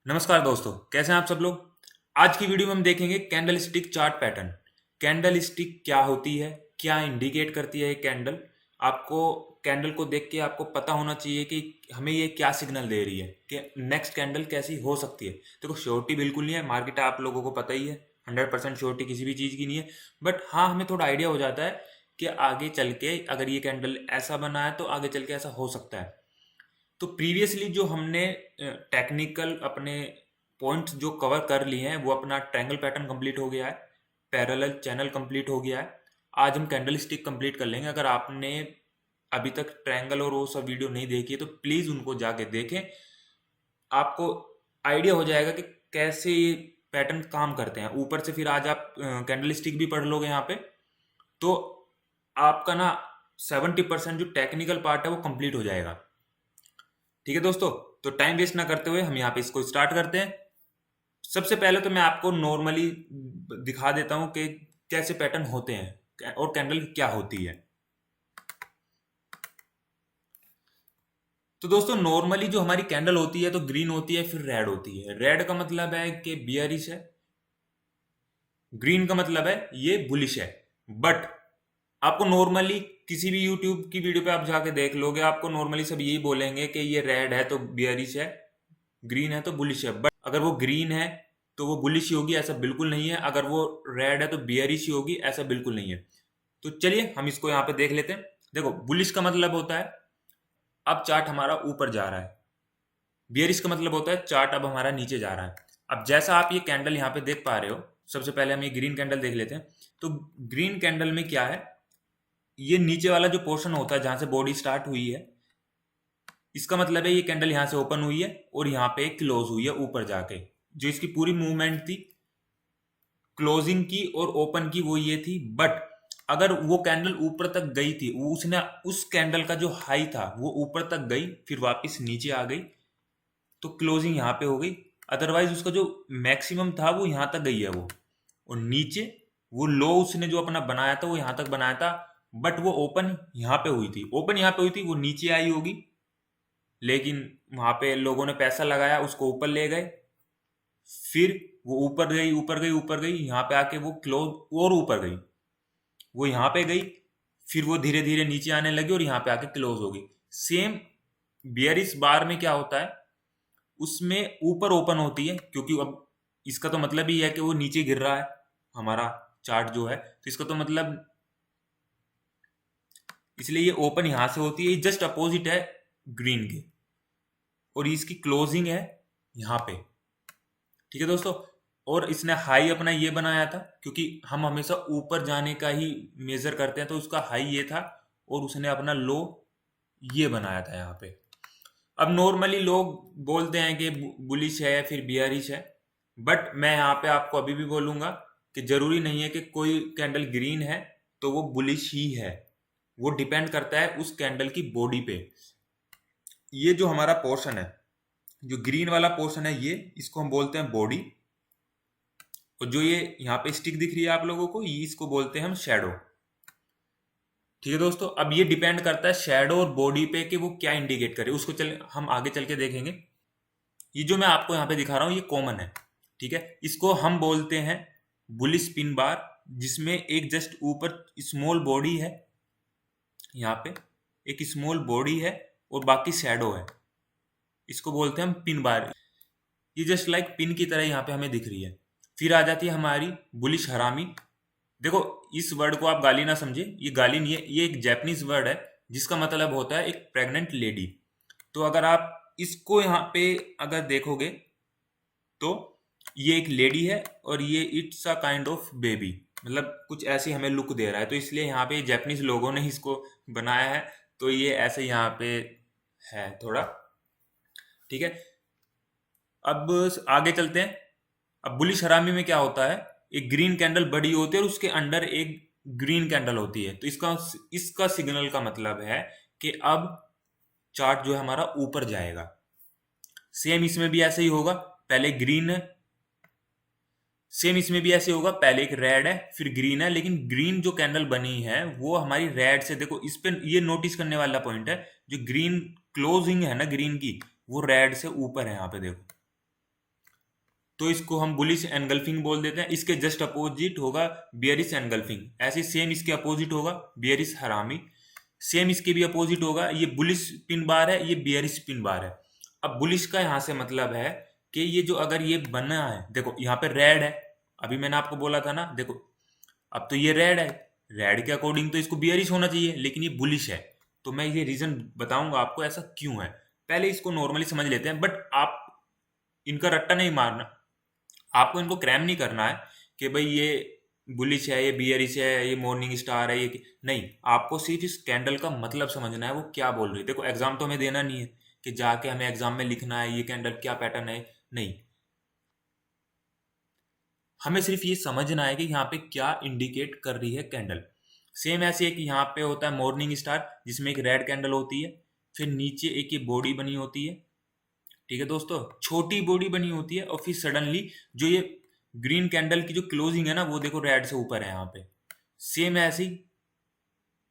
नमस्कार दोस्तों, कैसे हैं आप सब लोग। आज की वीडियो में हम देखेंगे candle stick chart pattern. Candle stick क्या होती है, क्या इंडिकेट करती है ये कैंडल। आपको कैंडल को देख के आपको पता होना चाहिए कि हमें ये क्या सिग्नल दे रही है कि नेक्स्ट कैंडल कैसी हो सकती है। देखो, श्योरिटी बिल्कुल नहीं है, मार्केट आप लोगों को पता ही है, 100% श्योरिटी किसी भी चीज़ की नहीं है। बट हाँ, हमें थोड़ा आइडिया हो जाता है कि आगे चल के अगर ये कैंडल ऐसा बना है तो आगे चल के ऐसा हो सकता है। तो प्रीवियसली जो हमने टेक्निकल अपने पॉइंट्स जो कवर कर लिए हैं, वो अपना ट्रायंगल पैटर्न कंप्लीट हो गया है, पैरेलल चैनल कंप्लीट हो गया है। आज हम कैंडल स्टिक कंप्लीट कर लेंगे। अगर आपने अभी तक ट्रायंगल और वो सब वीडियो नहीं देखी है तो प्लीज़ उनको जाके देखें। आपको आइडिया हो जाएगा कि कैसे ये पैटर्न काम करते हैं। ऊपर से फिर आज आप कैंडल स्टिक भी पढ़ लोगे यहाँ पे, तो आपका ना 70% जो टेक्निकल पार्ट है वो कंप्लीट हो जाएगा। ठीक है दोस्तों, तो टाइम वेस्ट ना करते हुए हम यहाँ पे इसको स्टार्ट करते हैं। सबसे पहले तो मैं आपको नॉर्मली दिखा देता हूँ कि कैसे पैटर्न होते हैं और कैंडल क्या होती है। तो दोस्तों, नॉर्मली जो हमारी कैंडल होती है तो ग्रीन होती है, फिर रेड होती है। रेड का मतलब है कि बियरिश है, ग्रीन का मतलब है ये बुलिश है। बट आपको नॉर्मली किसी भी यूट्यूब की वीडियो पे आप जाके देख लोगे, आपको नॉर्मली सब यही बोलेंगे कि ये रेड है तो बियरिश है, ग्रीन है तो बुलिश है। बट अगर वो ग्रीन है तो वो बुलिश ही होगी, ऐसा बिल्कुल नहीं है। अगर वो रेड है तो बियरिश ही होगी, ऐसा बिल्कुल नहीं है। तो चलिए हम इसको यहाँ पे देख लेते हैं। देखो, बुलिश का मतलब होता है अब चार्ट हमारा ऊपर जा रहा है, बियरिश का मतलब होता है चार्ट अब हमारा नीचे जा रहा है। अब जैसा आप ये कैंडल यहाँ पे देख पा रहे हो, सबसे पहले हम ये ग्रीन कैंडल देख लेते हैं। तो ग्रीन कैंडल में क्या है, ये नीचे वाला जो पोर्शन होता है जहां से बॉडी स्टार्ट हुई है, इसका मतलब है ये कैंडल यहाँ से ओपन हुई है और यहाँ पे क्लोज हुई है ऊपर जाके। जो इसकी पूरी मूवमेंट थी क्लोजिंग की और ओपन की वो ये थी। बट अगर वो कैंडल ऊपर तक गई थी, वो उसने उस कैंडल का जो हाई था वो ऊपर तक गई, फिर वापस नीचे आ गई, तो क्लोजिंग यहाँ पे हो गई। अदरवाइज उसका जो मैक्सिमम था वो यहाँ तक गई है वो, और नीचे वो लो उसने जो अपना बनाया था वो यहाँ तक बनाया था। बट वो ओपन यहाँ पे हुई थी, ओपन यहाँ पे हुई थी, वो नीचे आई होगी, लेकिन वहां पे लोगों ने पैसा लगाया, उसको ऊपर ले गए। फिर वो ऊपर गई ऊपर गई ऊपर गई, यहाँ पे आके वो क्लोज और ऊपर गई, वो यहाँ पे गई, फिर वो धीरे धीरे नीचे आने लगी और यहाँ पे आके क्लोज हो गई। सेम बियरिश बार में क्या होता है, उसमें ऊपर ओपन होती है, क्योंकि अब इसका तो मतलब ही है कि वो नीचे गिर रहा है हमारा चार्ट जो है, तो इसका तो मतलब इसलिए ये ओपन यहां से होती है। ये जस्ट अपोजिट है ग्रीन के, और इसकी क्लोजिंग है यहाँ पे। ठीक है दोस्तों, और इसने हाई अपना ये बनाया था, क्योंकि हम हमेशा ऊपर जाने का ही मेजर करते हैं, तो उसका हाई ये था और उसने अपना लो ये बनाया था यहाँ पे। अब नॉर्मली लोग बोलते हैं कि बुलिश है या फिर बियरिश है, बट मैं यहाँ पे आपको अभी भी बोलूंगा कि जरूरी नहीं है कि कोई कैंडल ग्रीन है तो वो बुलिश ही है। वो डिपेंड करता है उस कैंडल की बॉडी पे। ये जो हमारा पोर्शन है, जो ग्रीन वाला पोर्शन है, ये इसको हम बोलते हैं बॉडी, और जो ये यहाँ पे स्टिक दिख रही है आप लोगों को, ये इसको बोलते हैं हम शेडो। ठीक है दोस्तों, अब ये डिपेंड करता है शेडो और बॉडी पे कि वो क्या इंडिकेट करे, उसको हम आगे चल के देखेंगे। ये जो मैं आपको यहाँ पे दिखा रहा हूँ ये कॉमन है। ठीक है, इसको हम बोलते हैं बुलिश पिन बार, जिसमें एक जस्ट ऊपर स्मॉल बॉडी है, यहाँ पे एक स्मॉल बॉडी है और बाकी शेडो है। इसको बोलते हैं हम पिन बार। ये जस्ट लाइक पिन की तरह यहाँ पे हमें दिख रही है। फिर आ जाती है हमारी बुलिश हरामी। देखो, इस वर्ड को आप गाली ना समझे, ये गाली नहीं है, ये एक जैपनीज वर्ड है जिसका मतलब होता है एक प्रेग्नेंट लेडी। तो अगर आप इसको यहाँ पे अगर देखोगे तो ये एक लेडी है और ये it's a kind of baby, मतलब कुछ ऐसी हमें लुक दे रहा है, तो इसलिए यहाँ पे जैपनीज लोगों ने इसको बनाया है। तो ये ऐसे यहाँ पे है थोड़ा। ठीक है, अब आगे चलते हैं। अब बुलिश हरामी में क्या होता है, एक ग्रीन कैंडल बड़ी होती है और उसके अंडर एक ग्रीन कैंडल होती है, तो इसका इसका सिग्नल का मतलब है कि अब चार्ट जो है हमारा ऊपर जाएगा। सेम इसमें भी ऐसे ही होगा, पहले ग्रीन है, सेम इसमें भी ऐसे होगा, पहले एक रेड है फिर ग्रीन है, लेकिन ग्रीन जो कैंडल बनी है वो हमारी रेड से, देखो इस पे ये नोटिस करने वाला पॉइंट है, जो ग्रीन क्लोजिंग है ना ग्रीन की, वो रेड से ऊपर है यहाँ पे देखो। तो इसको हम बुलिश एनगल्फिंग बोल देते हैं। इसके जस्ट अपोजिट होगा बियरिश एनगल्फिंग। ऐसे सेम इसके अपोजिट होगा बियरिश हरामी। सेम इसके भी अपोजिट होगा, ये बुलिश पिन बार है, ये बियरिश पिन बार है। अब बुलिश का यहां से मतलब है कि ये जो अगर ये बना है, देखो यहाँ पे रेड है, अभी मैंने आपको बोला था ना, देखो अब तो ये रेड है, रेड के अकॉर्डिंग तो इसको बियरिश होना चाहिए, लेकिन ये बुलिश है। तो मैं ये रीजन बताऊंगा आपको ऐसा क्यों है। पहले इसको नॉर्मली समझ लेते हैं, बट आप इनका रट्टा नहीं मारना, आपको इनको क्रैम नहीं करना है कि भाई ये बुलिश है, ये बियरिश है, ये मॉर्निंग स्टार है, ये नहीं। आपको सिर्फ इस कैंडल का मतलब समझना है वो क्या बोल रही है। देखो एग्जाम तो हमें देना नहीं है कि जाके हमें एग्जाम में लिखना है ये कैंडल क्या पैटर्न है, नहीं। हमें सिर्फ ये समझना है कि यहाँ पे क्या इंडिकेट कर रही है कैंडल। सेम ऐसे एक यहाँ पे होता है मॉर्निंग स्टार, जिसमें एक रेड कैंडल होती है, फिर नीचे एक ये बॉडी बनी होती है, ठीक है दोस्तों, छोटी बॉडी बनी होती है, और फिर सडनली जो ये ग्रीन कैंडल की जो क्लोजिंग है ना, वो देखो रेड से ऊपर है यहाँ पे। सेम ऐसे ही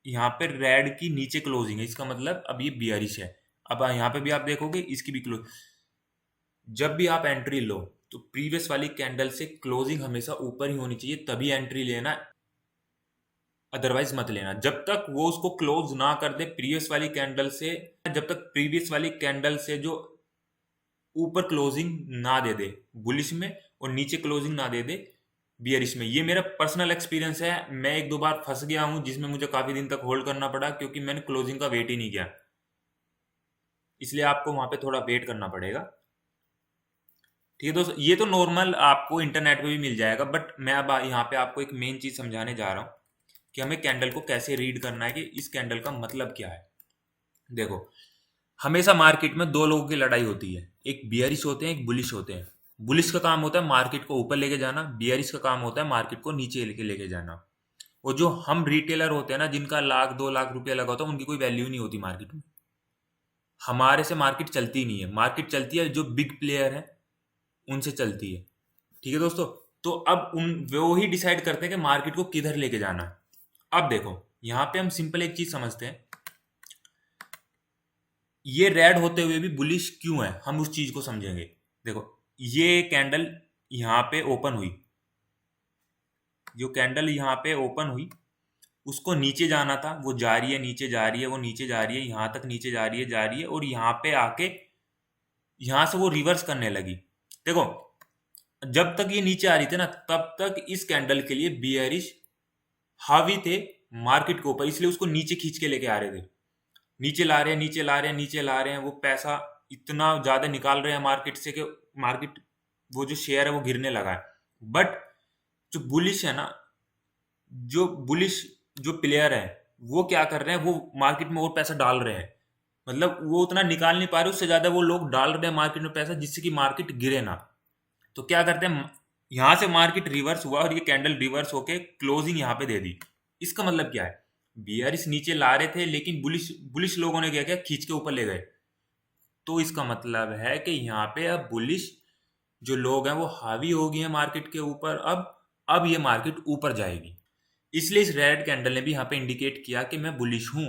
यहाँ पे रेड की नीचे क्लोजिंग है, इसका मतलब अब ये बियरिश है। अब यहाँ पे भी आप देखोगे इसकी भी क्लोज, जब भी आप एंट्री लो तो प्रीवियस वाली कैंडल से क्लोजिंग हमेशा ऊपर ही होनी चाहिए, तभी एंट्री लेना, अदरवाइज मत लेना। जब तक वो उसको क्लोज ना कर दे प्रीवियस वाली कैंडल से, जब तक प्रीवियस वाली कैंडल से जो ऊपर क्लोजिंग ना दे दे बुलिश में, और नीचे क्लोजिंग ना दे दे बियरिश में। ये मेरा पर्सनल एक्सपीरियंस है, मैं एक दो बार फंस गया हूं जिसमें मुझे काफी दिन तक होल्ड करना पड़ा, क्योंकि मैंने क्लोजिंग का वेट ही नहीं किया। इसलिए आपको वहां पे थोड़ा वेट करना पड़ेगा, ठीक है दोस्तों। ये तो नॉर्मल आपको इंटरनेट पे भी मिल जाएगा, बट मैं अब यहाँ पे आपको एक मेन चीज समझाने जा रहा हूँ कि हमें कैंडल को कैसे रीड करना है, कि इस कैंडल का मतलब क्या है। देखो हमेशा मार्केट में दो लोगों की लड़ाई होती है, एक बियरिश होते हैं, एक बुलिश होते हैं। बुलिश का काम होता है मार्केट को ऊपर लेके जाना, बियरिश का काम होता है मार्केट को नीचे लेके जाना। और जो हम रिटेलर होते हैं ना, जिनका लाख 2 लाख रुपया लगा होता है, उनकी कोई वैल्यू नहीं होती मार्केट में। हमारे से मार्केट चलती नहीं है, मार्केट चलती है जो बिग प्लेयर है उनसे चलती है, ठीक है दोस्तों। तो अब उन वो ही डिसाइड करते हैं कि मार्केट को किधर लेके जाना है। अब देखो यहाँ पे हम सिंपल एक चीज समझते हैं, ये रेड होते हुए भी बुलिश क्यों है, हम उस चीज को समझेंगे। देखो ये कैंडल यहाँ पे ओपन हुई, जो कैंडल यहाँ पे ओपन हुई उसको नीचे जाना था, वो जा रही है नीचे जा रही है, वो नीचे जा रही है, यहाँ तक नीचे जा रही है जा रही है, और यहाँ पे आके यहाँ से वो रिवर्स करने लगी। देखो जब तक ये नीचे आ रही थी ना, तब तक इस कैंडल के लिए बियरिश हावी थे मार्केट के ऊपर, इसलिए उसको नीचे खींच के लेके आ रहे थे। नीचे ला रहे हैं, नीचे ला रहे हैं, नीचे ला रहे हैं, वो पैसा इतना ज्यादा निकाल रहे हैं मार्केट से कि मार्केट वो जो शेयर है वो गिरने लगा है। बट जो बुलिश है ना, जो बुलिश जो प्लेयर है, वो क्या कर रहे हैं, वो मार्केट में और पैसा डाल रहे हैं। मतलब वो उतना निकाल नहीं पा रहे, उससे ज्यादा वो लोग डाल रहे हैं मार्केट में पैसा, जिससे कि मार्केट गिरे ना। तो क्या करते हैं, यहां से मार्केट रिवर्स हुआ और ये कैंडल रिवर्स होके क्लोजिंग यहाँ पे दे दी। इसका मतलब क्या है, बियरिश नीचे ला रहे थे, लेकिन बुलिश बुलिश लोगों ने क्या किया, खींच के ऊपर ले गए। तो इसका मतलब है कि यहाँ पे अब बुलिश जो लोग हैं वो हावी हो गए हैं मार्केट के ऊपर। अब ये मार्केट ऊपर जाएगी, इसलिए इस रेड कैंडल ने भी यहाँ पे इंडिकेट किया कि मैं बुलिश हूं।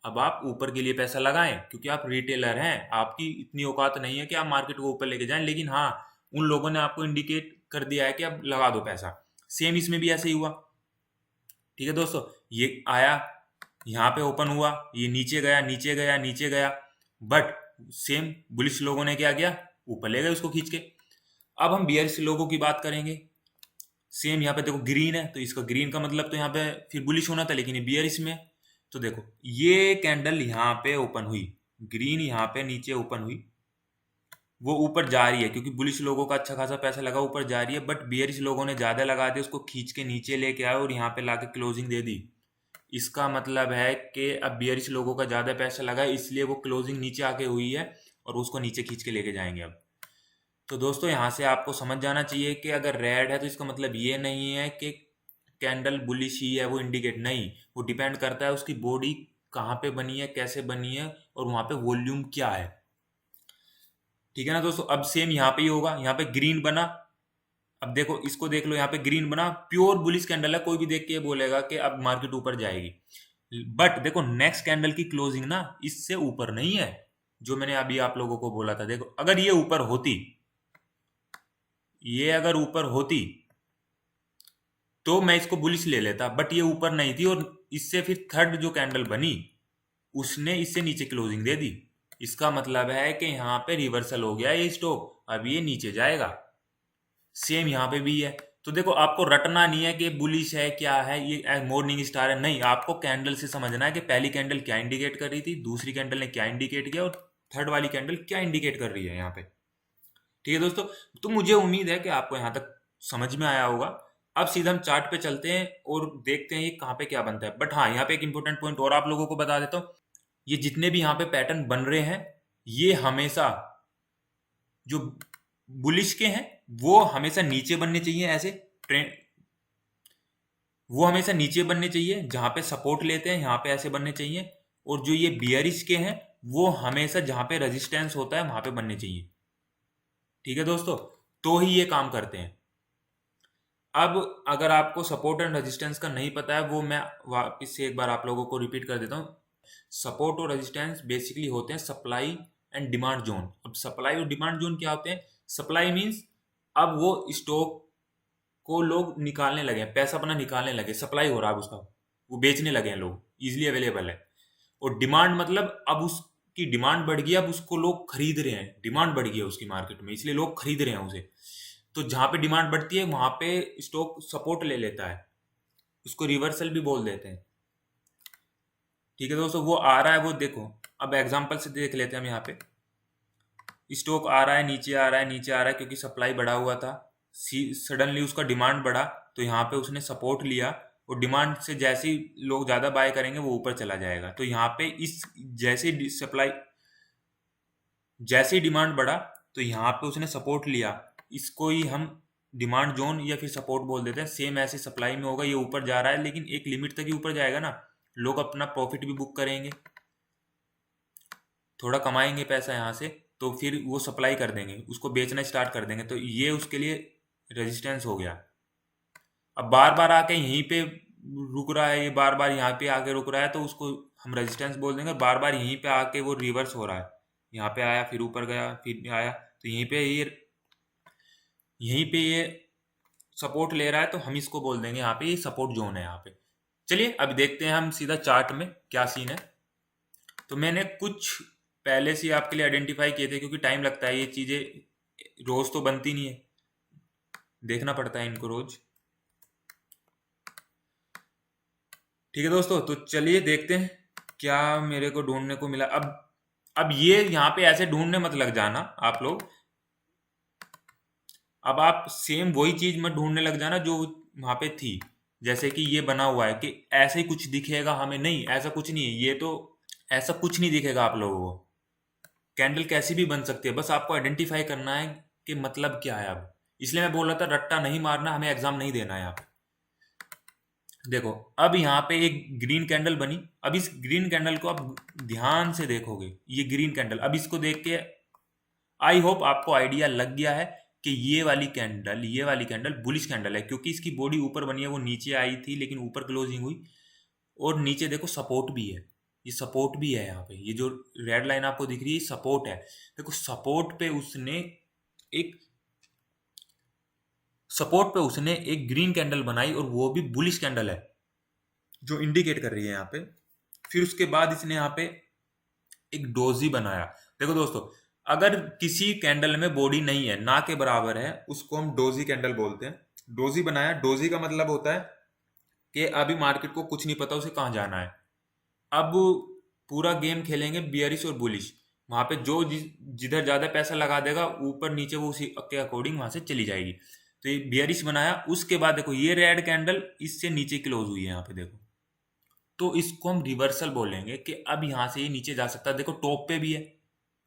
अब आप ऊपर के लिए पैसा लगाएं, क्योंकि आप रिटेलर हैं, आपकी इतनी औकात नहीं है कि आप मार्केट को ऊपर लेके जाएं, लेकिन हाँ उन लोगों ने आपको इंडिकेट कर दिया है कि अब लगा दो पैसा। सेम इसमें भी ऐसे ही हुआ, ठीक है दोस्तों। ये आया यहाँ पे ओपन हुआ, ये नीचे गया नीचे गया नीचे गया, बट सेम बुलिश लोगों ने क्या किया, ऊपर ले गए उसको खींच के। अब हम बियरिश लोगों की बात करेंगे। सेम यहाँ पे देखो ग्रीन है, तो इसका ग्रीन का मतलब तो यहाँ पे फिर बुलिश होना था, लेकिन ये बियरिश में। तो देखो ये कैंडल यहाँ पे ओपन हुई, ग्रीन यहाँ पे नीचे ओपन हुई, वो ऊपर जा रही है क्योंकि बुलिश लोगों का अच्छा खासा पैसा लगा, ऊपर जा रही है। बट बियरिश लोगों ने ज्यादा लगा दिया, उसको खींच के नीचे लेके आए और यहाँ पे लाके क्लोजिंग दे दी। इसका मतलब है कि अब बियरिश लोगों का ज्यादा पैसा लगा, इसलिए वो क्लोजिंग नीचे आके हुई है और उसको नीचे खींच के लेके जाएंगे अब। तो दोस्तों यहाँ से आपको समझ जाना चाहिए कि अगर रेड है तो इसका मतलब ये नहीं है कि कैंडल बुलिश ही है, वो इंडिकेट नहीं, वो डिपेंड करता है उसकी बॉडी कहाँ पे बनी है, कैसे बनी है, और वहां पे वॉल्यूम क्या है, ठीक है ना दोस्तों। अब सेम यहाँ पे ही होगा, यहाँ पे ग्रीन बना, अब देखो इसको देख लो, यहाँ पे ग्रीन बना, प्योर बुलिश कैंडल है, कोई भी देख के बोलेगा कि अब मार्केट ऊपर जाएगी। बट देखो नेक्स्ट कैंडल की क्लोजिंग ना इससे ऊपर नहीं है, जो मैंने अभी आप लोगों को बोला था। देखो अगर ये ऊपर होती, ये अगर ऊपर होती तो मैं इसको बुलिश ले लेता, बट ये ऊपर नहीं थी और इससे फिर थर्ड जो कैंडल बनी उसने इससे नीचे क्लोजिंग दे दी। इसका मतलब है कि यहाँ पे रिवर्सल हो गया ये स्टॉक, अब ये नीचे जाएगा। सेम यहाँ पे भी है। तो देखो आपको रटना नहीं है कि बुलिश है क्या है, ये मॉर्निंग स्टार है, नहीं, आपको कैंडल से समझना है कि पहली कैंडल क्या इंडिकेट कर रही थी, दूसरी कैंडल ने क्या इंडिकेट किया और थर्ड वाली कैंडल क्या इंडिकेट कर रही है यहाँ पे। ठीक है दोस्तों, तो मुझे उम्मीद है कि आपको यहाँ तक समझ में आया होगा। अब सीधा हम चार्ट पे चलते हैं और देखते हैं ये कहाँ पे क्या बनता है। बट हाँ, यहाँ पे एक इंपॉर्टेंट पॉइंट और आप लोगों को बता देता हूँ, ये जितने भी यहाँ पे पैटर्न बन रहे हैं ये हमेशा जो बुलिश के हैं वो हमेशा नीचे बनने चाहिए, ऐसे ट्रेंड वो हमेशा नीचे बनने चाहिए, जहां पे सपोर्ट लेते हैं यहाँ पे ऐसे बनने चाहिए। और जो ये बियरिश के हैं वो हमेशा जहां पे रेजिस्टेंस होता है वहां पे बनने चाहिए। ठीक है दोस्तों, तो ही ये काम करते हैं। अब अगर आपको सपोर्ट एंड रेजिस्टेंस का नहीं पता है, वो मैं वापस से एक बार आप लोगों को रिपीट कर देता हूँ। सपोर्ट और रेजिस्टेंस बेसिकली होते हैं सप्लाई एंड डिमांड जोन। अब सप्लाई और डिमांड जोन क्या होते हैं? सप्लाई मीन्स अब वो स्टॉक को लोग निकालने लगे हैं, पैसा अपना निकालने लगे, सप्लाई हो रहा है उसका, वो बेचने लगे हैं, लोग इजीली अवेलेबल है। और डिमांड मतलब अब उसकी डिमांड बढ़ गई, अब उसको लोग खरीद रहे हैं, डिमांड बढ़ गई है उसकी मार्केट में, इसलिए लोग खरीद रहे हैं उसे। तो जहां पे डिमांड बढ़ती है वहां पे स्टॉक सपोर्ट ले लेता है, उसको रिवर्सल भी बोल देते हैं। ठीक है दोस्तों, वो आ रहा है, वो देखो अब एग्जांपल से देख लेते हैं हम। यहाँ पे स्टॉक आ रहा है, नीचे आ रहा है, नीचे आ रहा है, क्योंकि सप्लाई बढ़ा हुआ था, सडनली उसका डिमांड बढ़ा तो यहाँ पे उसने सपोर्ट लिया, और डिमांड से जैसे ही लोग ज़्यादा बाय करेंगे वो ऊपर चला जाएगा। तो यहाँ पे इस जैसे ही डिमांड बढ़ा तो यहाँ पे उसने सपोर्ट लिया, इसको ही हम डिमांड जोन या फिर सपोर्ट बोल देते हैं। सेम ऐसे सप्लाई में होगा, ये ऊपर जा रहा है लेकिन एक लिमिट तक ही ऊपर जाएगा ना, लोग अपना प्रॉफिट भी बुक करेंगे, थोड़ा कमाएंगे पैसा यहाँ से, तो फिर वो सप्लाई कर देंगे, उसको बेचना स्टार्ट कर देंगे, तो ये उसके लिए रेजिस्टेंस हो गया। अब बार बार आके यहीं पे रुक रहा है, ये बार बार यहाँ पे आके रुक रहा है, तो उसको हम रेजिस्टेंस बोल देंगे। बार बार यहीं पे आके वो रिवर्स हो रहा है, यहाँ पे आया फिर ऊपर गया फिर आया, तो यहीं पे ये सपोर्ट ले रहा है, तो हम इसको बोल देंगे यहाँ पे ये सपोर्ट जोन है यहाँ पे। चलिए अब देखते हैं हम सीधा चार्ट में क्या सीन है। तो मैंने कुछ पहले से आपके लिए आइडेंटिफाई किए थे, क्योंकि टाइम लगता है, ये चीज़ें रोज़ तो बनती नहीं है, देखना पड़ता है इनको रोज़। ठीक है दोस्तों, तो चलिए देखते हैं क्या मेरे को ढूंढने को मिला। अब ये यहाँ पे ऐसे ढूंढने मत लग जाना आप लोग, अब आप सेम वही चीज मत ढूंढने लग जाना जो वहां पे थी। जैसे कि ये बना हुआ है कि ऐसे ही कुछ दिखेगा हमें, नहीं ऐसा कुछ नहीं है, ये तो ऐसा कुछ नहीं दिखेगा आप लोगों को। कैंडल कैसी भी बन सकती है, बस आपको आइडेंटिफाई करना है कि मतलब क्या है। अब इसलिए मैं बोल रहा था रट्टा नहीं मारना, हमें एग्जाम नहीं देना है यहाँ पे। देखो अब यहाँ पे एक ग्रीन कैंडल बनी, अब इस ग्रीन कैंडल को आप ध्यान से देखोगे, ये ग्रीन कैंडल, अब इसको देख के आई होप आपको आइडिया लग गया है कि ये वाली कैंडल बुलिश कैंडल है, क्योंकि इसकी बॉडी ऊपर बनी है, वो नीचे आई थी लेकिन ऊपर क्लोजिंग हुई, और नीचे देखो सपोर्ट भी है, ये सपोर्ट भी है यहाँ पे, ये जो रेड लाइन आपको दिख रही है सपोर्ट है। देखो सपोर्ट पे उसने एक ग्रीन कैंडल बनाई, और वो भी बुलिश कैंडल है जो इंडिकेट कर रही है यहाँ पे। फिर उसके बाद इसने यहाँ पे एक डोजी बनाया। देखो दोस्तों, अगर किसी कैंडल में बॉडी नहीं है, ना के बराबर है, उसको हम डोजी कैंडल बोलते हैं। डोजी बनाया, डोजी का मतलब होता है कि अभी मार्केट को कुछ नहीं पता उसे कहाँ जाना है। अब पूरा गेम खेलेंगे बियरिश और बुलिश, वहां पे जो जिधर ज्यादा पैसा लगा देगा ऊपर नीचे, वो उसी के अकॉर्डिंग वहां से चली जाएगी। तो ये बियरिश बनाया, उसके बाद देखो ये रेड कैंडल इससे नीचे क्लोज हुई है यहाँ पे देखो, तो इसको हम रिवर्सल बोलेंगे कि अब यहाँ से ये नीचे जा सकता है। देखो टॉप पे भी है,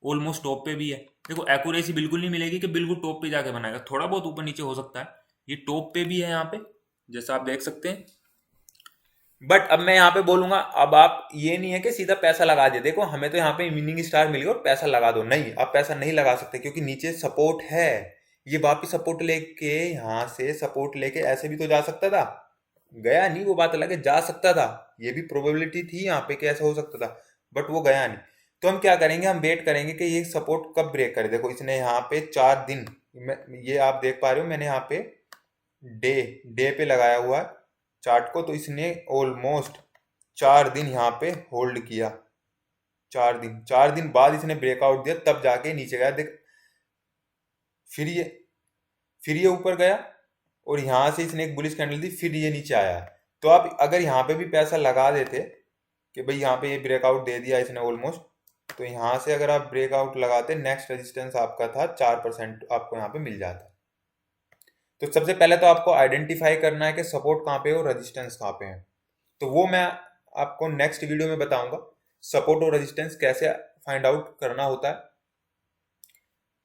ऑलमोस्ट टॉप पे भी है। देखो एक्यूरेसी बिल्कुल नहीं मिलेगी कि बिल्कुल टॉप पे जाके बनाएगा, थोड़ा बहुत ऊपर नीचे हो सकता है। ये टॉप पे भी है यहाँ पे, जैसा आप देख सकते हैं। बट अब मैं यहाँ पे बोलूंगा, अब आप ये नहीं है कि सीधा पैसा लगा दे, देखो हमें तो यहाँ पे विनिंग स्टार मिल गया और पैसा लगा दो, नहीं, आप पैसा नहीं लगा सकते, क्योंकि नीचे सपोर्ट है। ये वापिस सपोर्ट लेके यहाँ से सपोर्ट लेके ऐसे भी तो जा सकता था, गया नहीं, वो बात अलग है, जा सकता था, ये भी प्रोबेबिलिटी थी यहाँ पे कि ऐसा हो सकता था, बट वो गया नहीं। तो हम क्या करेंगे, हम वेट करेंगे कि ये सपोर्ट कब ब्रेक करे। देखो इसने यहाँ पे 4 दिन ये आप देख पा रहे हो, मैंने यहाँ पे डे डे पे लगाया हुआ है चार्ट को, तो इसने ऑलमोस्ट 4 दिन यहाँ पे होल्ड किया। 4 दिन बाद इसने ब्रेकआउट दिया, तब जाके नीचे गया। देख, फिर ये फिर ये ऊपर गया और यहाँ से इसने एक बुलिश कैंडल दी, फिर ये नीचे आया। तो आप अगर यहाँ पे भी पैसा लगा देते कि भाई यहाँ पे ये ब्रेकआउट दे दिया इसने ऑलमोस्ट, तो यहाँ से अगर आप ब्रेकआउट लगाते, नेक्स्ट रेजिस्टेंस आपका था 4%, आपको यहाँ पे मिल जाता। तो सबसे पहले तो आपको आइडेंटिफाई करना है कि सपोर्ट कहाँ पे है और रेजिस्टेंस कहाँ पे है। तो वो मैं आपको नेक्स्ट वीडियो में बताऊंगा, सपोर्ट और रेजिस्टेंस कैसे फाइंड आउट करना होता है।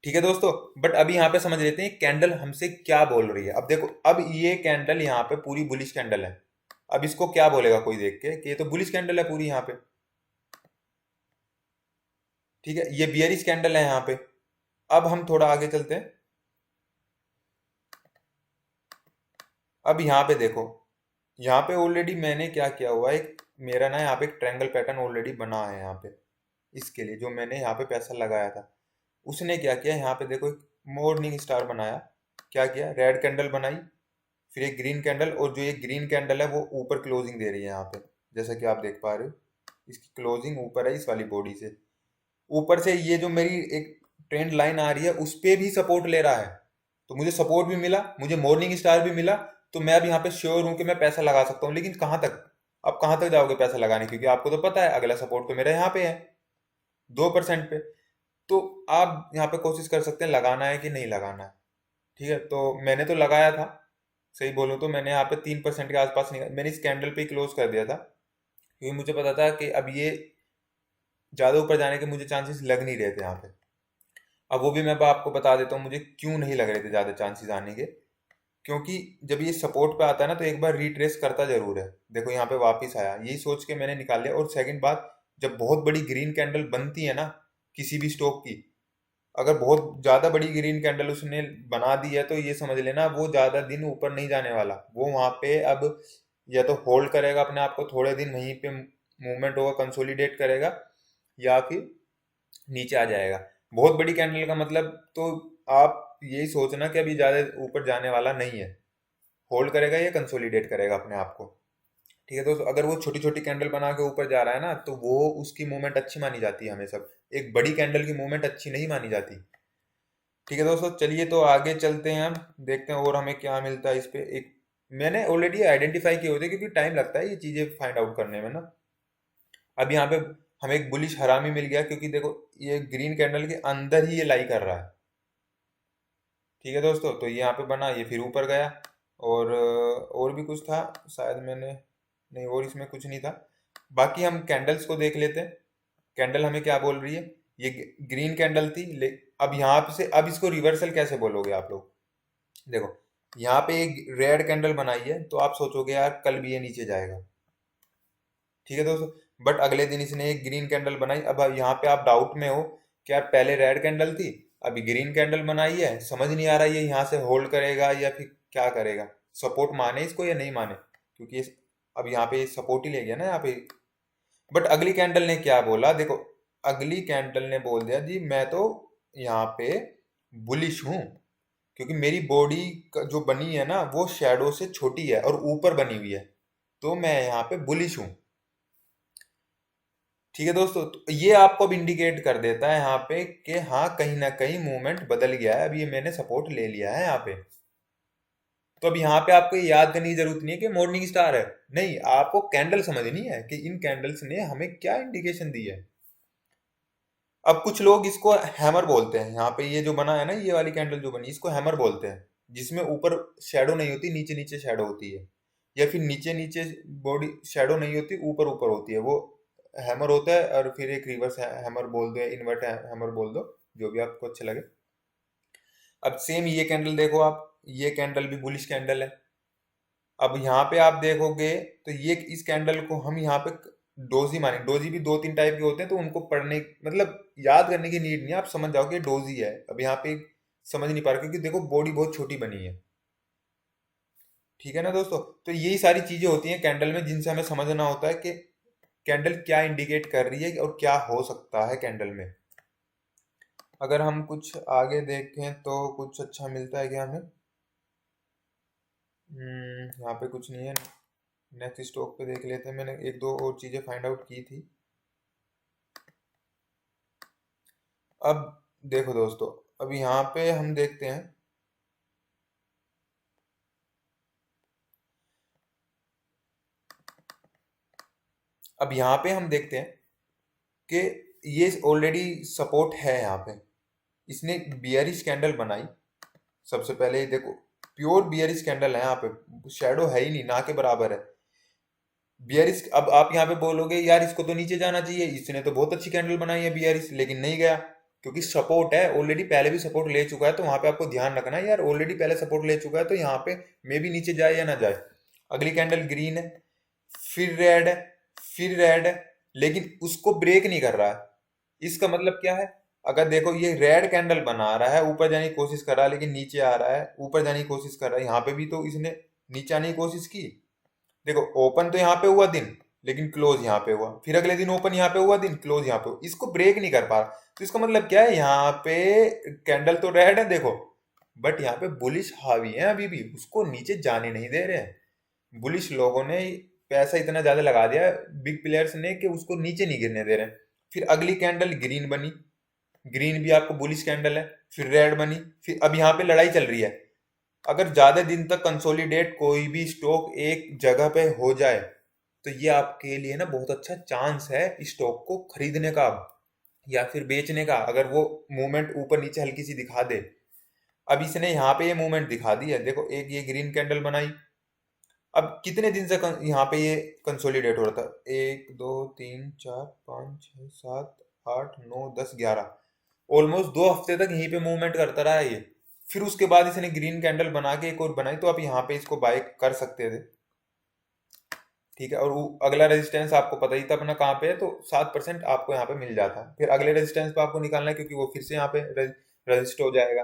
ठीक है दोस्तों, बट अभी यहाँ पे समझ लेते हैं कैंडल हमसे क्या बोल रही है। अब देखो, अब ये कैंडल यहाँ पे पूरी बुलिश कैंडल है। अब इसको क्या बोलेगा कोई देख के कि ये तो बुलिश कैंडल है पूरी यहाँ पे। ठीक है, ये बियरिश कैंडल है यहाँ पे। अब हम थोड़ा आगे चलते हैं। अब यहाँ पे देखो, यहाँ पे ऑलरेडी मैंने क्या किया हुआ है, मेरा ना यहाँ पे एक ट्रायंगल पैटर्न ऑलरेडी बना है यहाँ पे। इसके लिए जो मैंने यहाँ पे पैसा लगाया था, उसने क्या किया, यहाँ पे देखो एक मॉर्निंग स्टार बनाया। क्या किया, रेड कैंडल बनाई, फिर एक ग्रीन कैंडल, और जो ये ग्रीन कैंडल है वो ऊपर क्लोजिंग दे रही है यहाँ पे, जैसा कि आप देख पा रहे हो। इसकी क्लोजिंग ऊपर है इस वाली बॉडी से। ऊपर से ये जो मेरी एक ट्रेंड लाइन आ रही है उस पे भी सपोर्ट ले रहा है, तो मुझे सपोर्ट भी मिला, मुझे मॉर्निंग स्टार भी मिला। तो मैं अब यहाँ पे श्योर हूँ कि मैं पैसा लगा सकता हूँ। लेकिन कहाँ तक, अब कहाँ तक जाओगे पैसा लगाने, क्योंकि आपको तो पता है अगला सपोर्ट तो मेरा यहाँ पे है 2% पे। तो आप यहाँ पे कोशिश कर सकते हैं लगाना है कि नहीं लगाना है। ठीक है, तो मैंने तो लगाया था, सही बोलूँ तो मैंने यहाँ पे 3% के आसपास नहीं, मैंने इस कैंडल पे ही क्लोज कर दिया था, क्योंकि मुझे पता था कि अब ये ज़्यादा ऊपर जाने के मुझे चांसेस लग नहीं रहे थे यहाँ पे। अब वो भी मैं आपको बता देता हूँ मुझे क्यों नहीं लग रहे थे ज़्यादा चांसेस आने के। क्योंकि जब ये सपोर्ट पे आता है ना, तो एक बार रिट्रेस करता जरूर है। देखो यहाँ पे वापस आया, यही सोच के मैंने निकाल लिया। और सेकंड बात, जब बहुत बड़ी ग्रीन कैंडल बनती है ना किसी भी स्टॉक की, अगर बहुत ज़्यादा बड़ी ग्रीन कैंडल उसने बना दी है, तो ये समझ लेना वो ज़्यादा दिन ऊपर नहीं जाने वाला। वो वहाँ पे अब या तो होल्ड करेगा अपने आप को थोड़े दिन, वहीं पे मूवमेंट होगा, कंसोलिडेट करेगा, या फिर नीचे आ जाएगा। बहुत बड़ी कैंडल का मतलब तो आप यही सोचना कि अभी ज़्यादा ऊपर जाने वाला नहीं है, होल्ड करेगा या कंसोलिडेट करेगा अपने आप को। ठीक है दोस्तों, अगर वो छोटी छोटी कैंडल बना के ऊपर जा रहा है ना, तो वो उसकी मूवमेंट अच्छी मानी जाती है हमेशा। एक बड़ी कैंडल की मूवमेंट अच्छी नहीं मानी जाती। ठीक है दोस्तों, चलिए तो आगे चलते हैं, हम देखते हैं और हमें क्या मिलता है इस पे। एक मैंने ऑलरेडी आइडेंटिफाई किए होते, क्योंकि टाइम लगता है ये चीज़ें फाइंड आउट करने में ना। अब यहाँ पे हमें एक बुलिश हरामी मिल गया, क्योंकि देखो ये ग्रीन कैंडल के अंदर ही ये लाई कर रहा है। ठीक है दोस्तों, तो ये यहाँ पे बना, ये फिर ऊपर गया। और भी कुछ था शायद, मैंने नहीं, और इसमें कुछ नहीं था। बाकी हम कैंडल्स को देख लेते हैं, कैंडल हमें क्या बोल रही है। ये ग्रीन कैंडल थी, अब यहाँ पे से अब इसको रिवर्सल कैसे बोलोगे आप लोग। देखो यहाँ पे एक रेड कैंडल बनाई है, तो आप सोचोगे यार कल भी ये नीचे जाएगा। ठीक है दोस्तों, बट अगले दिन इसने एक ग्रीन कैंडल बनाई। अब यहाँ पे आप डाउट में हो कि यार पहले रेड कैंडल थी, अभी ग्रीन कैंडल बनाई है, समझ नहीं आ रहा ये यहाँ से होल्ड करेगा या फिर क्या करेगा, सपोर्ट माने इसको या नहीं माने, क्योंकि अब यहाँ पे सपोर्ट ही ले गया ना यहाँ पे। बट अगली कैंडल ने क्या बोला, देखो अगली कैंडल ने बोल दिया जी मैं तो यहाँ पे बुलिश हूँ, क्योंकि मेरी बॉडी जो बनी है ना वो शेडो से छोटी है और ऊपर बनी हुई है, तो मैं यहाँ पे बुलिश हूँ। ठीक है दोस्तों, तो ये आपको अब इंडिकेट कर देता है यहाँ पे कि हाँ कहीं ना कहीं मूवमेंट बदल गया है, अब ये मैंने सपोर्ट ले लिया है यहाँ पे। तो अब यहाँ पे आपको ये याद करने की जरूरत नहीं है कि मॉर्निंग स्टार है, नहीं, आपको कैंडल समझनी है कि इन कैंडल्स ने हमें क्या इंडिकेशन दी है। अब कुछ लोग इसको हैमर बोलते हैं, यहाँ पे ये जो बना है ना, ये वाली कैंडल जो बनी इसको हैमर बोलते हैं, जिसमें ऊपर शेडो नहीं होती, नीचे नीचे शेडो होती है, या फिर नीचे नीचे बॉडी शेडो नहीं होती, ऊपर ऊपर होती है, वो हैमर होता है। और फिर एक रिवर्स हैमर बोल दो या इन्वर्ट हैमर बोल दो, जो भी आपको अच्छा लगे। अब सेम ये कैंडल देखो आप, ये कैंडल भी बुलिश कैंडल है। अब यहाँ पे आप देखोगे तो ये इस कैंडल को हम यहाँ पे डोजी मानेंगे। डोजी भी 2-3 टाइप के होते हैं, तो उनको पढ़ने मतलब याद करने की नीड नहीं है, आप समझ जाओगे डोजी है। अब यहाँ पे समझ नहीं पा रहे, क्योंकि देखो बॉडी बहुत छोटी बनी है। ठीक है ना दोस्तों, तो यही सारी चीजें होती हैं कैंडल में, जिनसे हमें समझना होता है कि कैंडल क्या इंडिकेट कर रही है और क्या हो सकता है कैंडल में। अगर हम कुछ आगे देखें तो कुछ अच्छा मिलता है क्या हमें? यहाँ पे कुछ नहीं है। नेक्स्ट स्टॉक पे देख लेते हैं। मैंने एक दो और चीज़ें फाइंड आउट की थी। अब देखो दोस्तों, अब यहाँ पे हम देखते हैं। अब यहाँ पे हम देखते हैं कि ये ऑलरेडी सपोर्ट है यहाँ पे। इसने बियरिश कैंडल बनाई। सबसे पहले ये देखो, प्योर बियरिश कैंडल है यहाँ पे, शेडो है ही नहीं, ना के बराबर है बियरिश। अब आप यहाँ पे बोलोगे यार इसको तो नीचे जाना चाहिए, इसने तो बहुत अच्छी कैंडल बनाई है बियरिश, लेकिन नहीं गया क्योंकि सपोर्ट है ऑलरेडी, पहले भी सपोर्ट ले चुका है। तो वहां पे आपको ध्यान रखना है यार, ऑलरेडी पहले सपोर्ट ले चुका है तो यहाँ पे मे भी नीचे जाए या ना जाए। अगली कैंडल ग्रीन है, फिर रेड है, फिर रेड है, लेकिन उसको ब्रेक नहीं कर रहा है। इसका मतलब क्या है? अगर देखो ये रेड कैंडल बना रहा है, ऊपर जाने की कोशिश कर रहा है लेकिन नीचे आ रहा है, ऊपर जाने की कोशिश कर रहा है, यहाँ पे भी तो इसने नीचे आने की कोशिश की। देखो ओपन तो यहाँ पे हुआ दिन, लेकिन क्लोज यहाँ पे हुआ, फिर अगले दिन ओपन यहाँ पे हुआ दिन, क्लोज यहाँ पे हुआ, इसको ब्रेक नहीं कर पा रहा। तो इसका मतलब क्या है? यहाँ पे कैंडल तो रेड है देखो, बट यहाँ पे बुलिश हावी है, अभी भी उसको नीचे जाने नहीं दे रहे हैं। बुलिश लोगों ने पैसा इतना ज्यादा लगा दिया बिग प्लेयर्स ने कि उसको नीचे नहीं गिरने दे रहे हैं। फिर अगली कैंडल ग्रीन बनी, ग्रीन भी आपको बुलिश कैंडल है, फिर रेड बनी, फिर अब यहाँ पे लड़ाई चल रही है। अगर ज्यादा दिन तक कंसोलिडेट कोई भी स्टॉक एक जगह पे हो जाए तो ये आपके लिए ना बहुत अच्छा चांस है स्टॉक को खरीदने का या फिर बेचने का, अगर वो मूवमेंट ऊपर नीचे हल्की सी दिखा दे। अब इसने यहाँ पे ये मूवमेंट दिखा दी है, देखो एक ये ग्रीन कैंडल बनाई। अब कितने दिन से यहाँ पे ये कंसोलिडेट हो रहा था? 1 2 3 4 5 6 7 8 9 10 11, ऑलमोस्ट 2 हफ्ते तक यहीं पे मूवमेंट करता रहा है ये। फिर उसके बाद इसने ग्रीन कैंडल बना के एक और बनाई, तो आप यहाँ पे इसको बाय कर सकते थे। ठीक है, और अगला रेजिस्टेंस आपको पता ही था अपना कहाँ पे है, तो 7% आपको यहाँ पे मिल जाता है। फिर अगले रेजिस्टेंस पे आपको निकालना है क्योंकि वो फिर से यहाँ पे रजिस्ट हो जाएगा,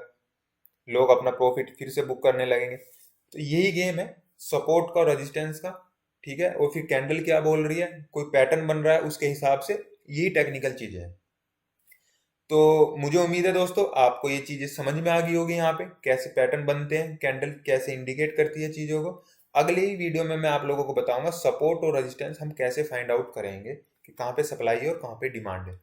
लोग अपना प्रॉफिट फिर से बुक करने लगेंगे। तो यही गेम है सपोर्ट का और रेजिस्टेंस का। ठीक है, और फिर कैंडल क्या बोल रही है, कोई पैटर्न बन रहा है, उसके हिसाब से यही टेक्निकल चीजें हैं। तो मुझे उम्मीद है दोस्तों आपको ये चीजें समझ में आ गई होगी, यहाँ पे कैसे पैटर्न बनते हैं, कैंडल कैसे इंडिकेट करती है चीजों को। अगली ही वीडियो में मैं आप लोगों को बताऊंगा सपोर्ट और रेजिस्टेंस हम कैसे फाइंड आउट करेंगे कि कहाँ पे सप्लाई है और कहाँ पे डिमांड है।